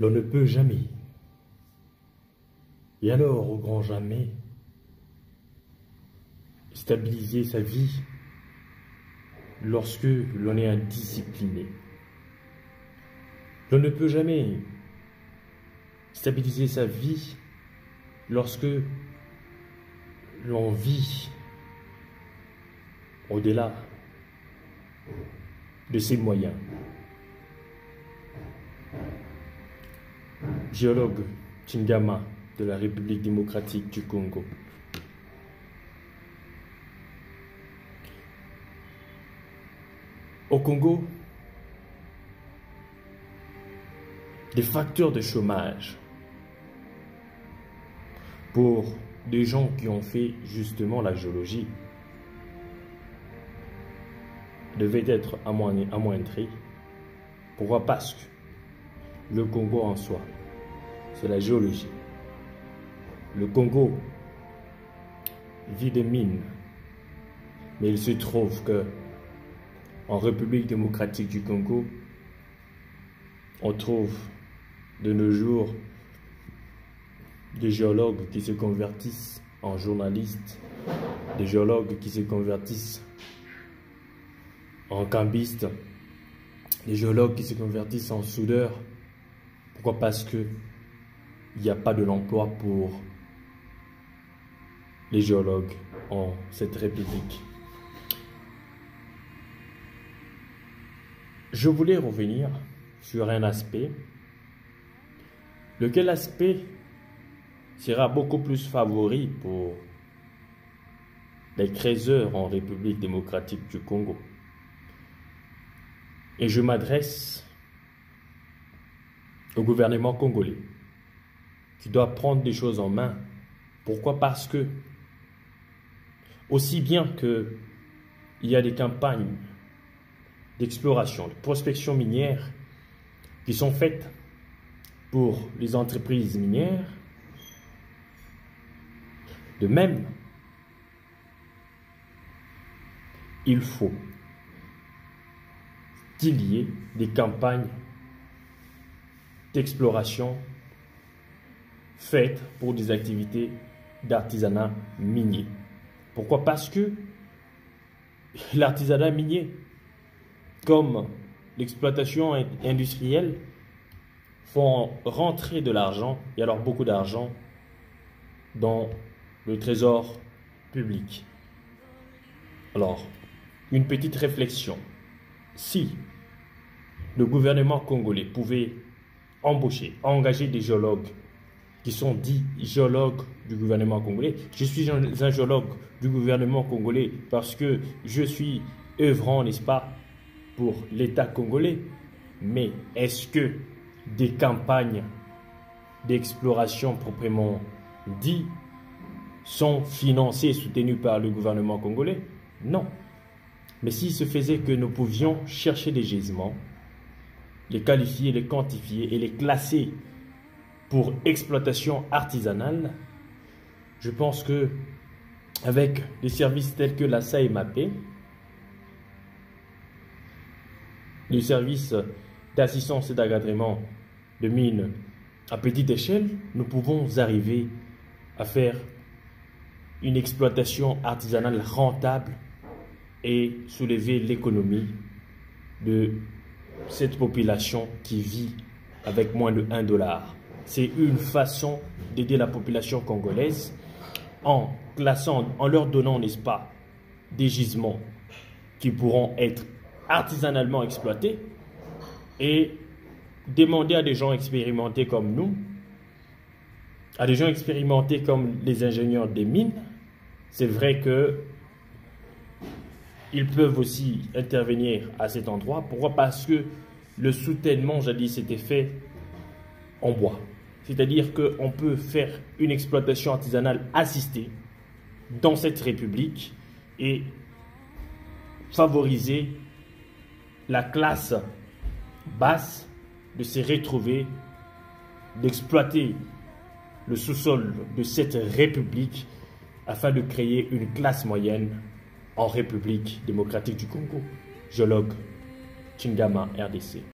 L'on ne peut jamais, et alors au grand jamais, stabiliser sa vie lorsque l'on est indiscipliné. L'on ne peut jamais stabiliser sa vie lorsque l'on vit au-delà de ses moyens. Géologue Chingama de la République démocratique du Congo. Au Congo, des facteurs de chômage pour des gens qui ont fait justement la géologie devaient être amoindris. Pourquoi? Parce que le Congo en soi, c'est la géologie. Le Congo vit des mines, mais il se trouve que en République démocratique du Congo, on trouve de nos jours des géologues qui se convertissent en journalistes, des géologues qui se convertissent en cambistes, des géologues qui se convertissent en soudeurs. Pourquoi? Parce que il n'y a pas de l'emploi pour les géologues en cette République. Je voulais revenir sur un aspect, lequel aspect sera beaucoup plus favori pour les creuseurs en République démocratique du Congo. Et je m'adresse au gouvernement congolais, qui doit prendre des choses en main. Pourquoi? Parce que, aussi bien qu'il y a des campagnes d'exploration, de prospection minière qui sont faites pour les entreprises minières, de même, il faut qu'il y ait des campagnes d'exploration faites pour des activités d'artisanat minier. Pourquoi? Parce que l'artisanat minier, comme l'exploitation industrielle, font rentrer de l'argent, et alors beaucoup d'argent, dans le trésor public. Alors, une petite réflexion. Si le gouvernement congolais pouvait engager des géologues qui sont dits géologues du gouvernement congolais. Je suis un géologue du gouvernement congolais parce que je suis œuvrant, n'est-ce pas, pour l'État congolais. Mais est-ce que des campagnes d'exploration proprement dites sont financées et soutenues par le gouvernement congolais? Non. Mais s'il se faisait que nous pouvions chercher des gisements, les qualifier, les quantifier et les classer pour exploitation artisanale, je pense que avec des services tels que la SAEMAP, le service d'assistance et d'encadrement de mines à petite échelle, nous pouvons arriver à faire une exploitation artisanale rentable et soulever l'économie de cette population qui vit avec moins de $1. C'est une façon d'aider la population congolaise en classant, en leur donnant, n'est-ce pas, des gisements qui pourront être artisanalement exploités et demander à des gens expérimentés comme nous, à des gens expérimentés comme les ingénieurs des mines. C'est vrai que ils peuvent aussi intervenir à cet endroit. Pourquoi? Parce que le soutènement, jadis, était fait en bois. C'est-à-dire qu'on peut faire une exploitation artisanale assistée dans cette république et favoriser la classe basse de se retrouver, d'exploiter le sous-sol de cette république afin de créer une classe moyenne en République démocratique du Congo. Géologue Chingama, RDC.